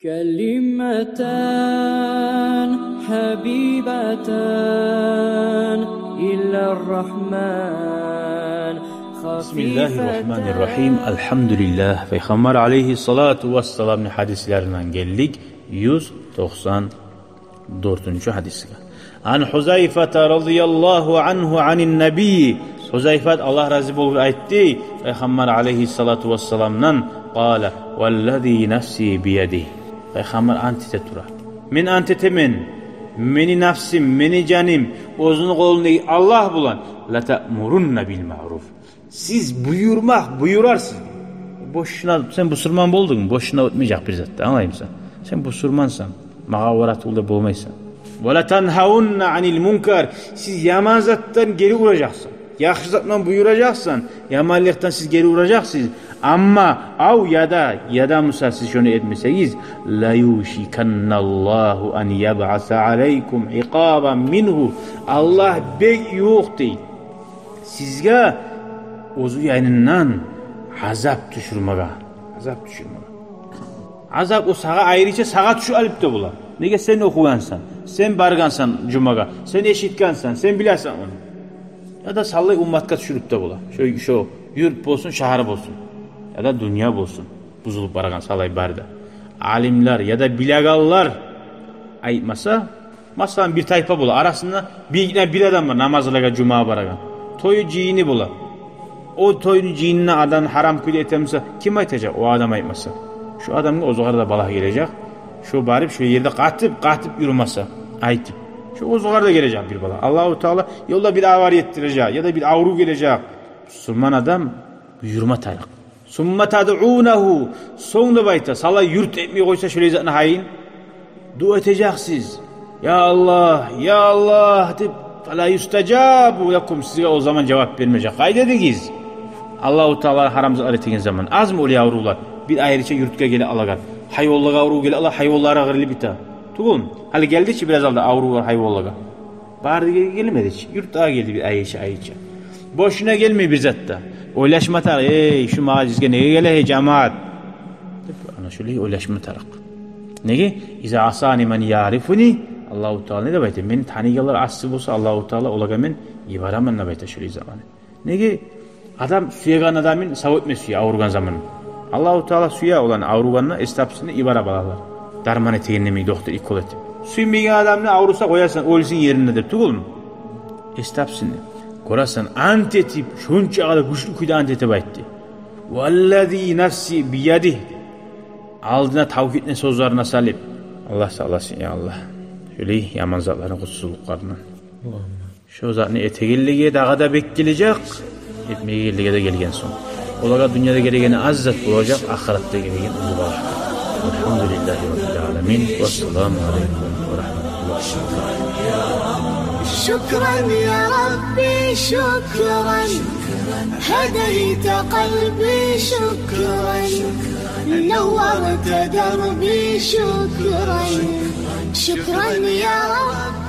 كلمتان حبيبتان إلى الرحمن Bismillahirrahmanirrahim. Elhamdülillah. Peygamber aleyhissalatu vesselam'ın hadislerinden geldik. 194. hadisine. An Huzayfete radıyallahu anhu anin nebi. Huzayfet Allah razı olsun aytti. Peygamber aleyhissalatu vesselam'dan qala vellezî nefsî biyedih. Peygamber antite tura. Min antitemin. Meni nefsim, meni canim, uzun kolundaki Allah bulan. La ta'murunna bil ma'ruf. Siz buyurarsınız. Boşuna sen Müslüman oldun, boşuna ötmeyecek bir zatta, anlayayım sen. Sen Müslümansan, mağavarat olda bulmaysan. Ve la tenhavunna anil munkar. Siz yaman zattan geri vuracaksın. Yaxşı zattan buyuracaksan, yamanlıktan siz geri vuracaksınız. Ama ya da Musa siz şunu etmeseniz la yuşikannallahu an yab'asa aleykum iqaban minhu. Allah bek yok değil. Sizge ozu yayınından azap düşürmeye. Azap o sağa ayrıca sağa düşü alıp da bula. Nege sen okuyansan, sen bargansan cumaga, sen eşitkansan, sen bilersen onu. Ya da sallay ummatka düşürüp de bula. Şu yurt olsun, şahar olsun. Ya da dünya olsun. Buzulup baragan sallay barda. Alimler ya da bilagallar aytmasa, masalan bir tayfa bula. Arasında bir adam var namazlaga cuma baragan. Toyu cihini bula. O toyun cihinine adam haram külü etemse kim aytacak? O adam aytmasa. Şu adamın o zuharda balık gelecek. Şu barip şu yerde katıp yürümasa. Aytip. Şu o zuharda gelecek bir balık. Allah-u Teala yolda bir avar yettirecek ya da bir avru gelecek. Müslüman adam yürüme tarak. Summa tad'unehu. Sonunda bayta. Sala yurt etmeyi koysa şöyle zaten hayin. Dua edeceksiniz. Ya Allah deyip فَلَا يُسْتَجَابُ لَكُمْ size o zaman cevap vermeyecek. Kaydediniz. Allah-u Teala haramızı ettiğin zaman az mı oluyor yavrular? Bir ayrıca yurtka gele alagar. Hayvollaga avru gele ala hayvollara gırlı bita. Tuğun. Hali geldi ki biraz aldı avru var hayvollaga. Bağırdı gelmedi hiç. Yurtta geldi bir ayıça. Boşuna gelmiyor bir zatta. Oylaşma tarak. Şu mağazizge neye gele cemaat. Ana şöyle oylaşma tarak. Nege? İza asani men yarifuni. Allah-u Teala ne de bayta? Men tanıyalar aslı olsa Allah-u Teala olaga men ibaramen ne bayta şöyle zamanı. Nege? Adam suyagan adamın savutme suya avrugan zamanı. Allah-u Teala suya olan avruganına estapsını ibara balalar. Darman eteğinlemeyi doktor ikol etip. Suymayan adamını avrusa koyarsan ölsün yerindedir. Tuğul mu? Estapsını. Korasan ant etip şunca kadar güçlü kuyda ant ete baytti. Vallezî nefsi biyedih. Aldına tavhidine sözlerine salip. Allah sağlasın ya Allah. Şöyle yaman zatların kutsuzluklarından. Şu zatını etegilliğe dağa da bekgelecek. Etmeyegilliğe de gelgen son. Olaga dünyada gelegeni az zat olacak. Ahirette gelegen ulu olacak. Elhamdülillahi Rabbil alemin. Vesselamu aleyküm ve rahmetullahi. Şükran ya Rabbi şükran. Hedeyte kalbi şükran. نورت دربي شكرا يا رب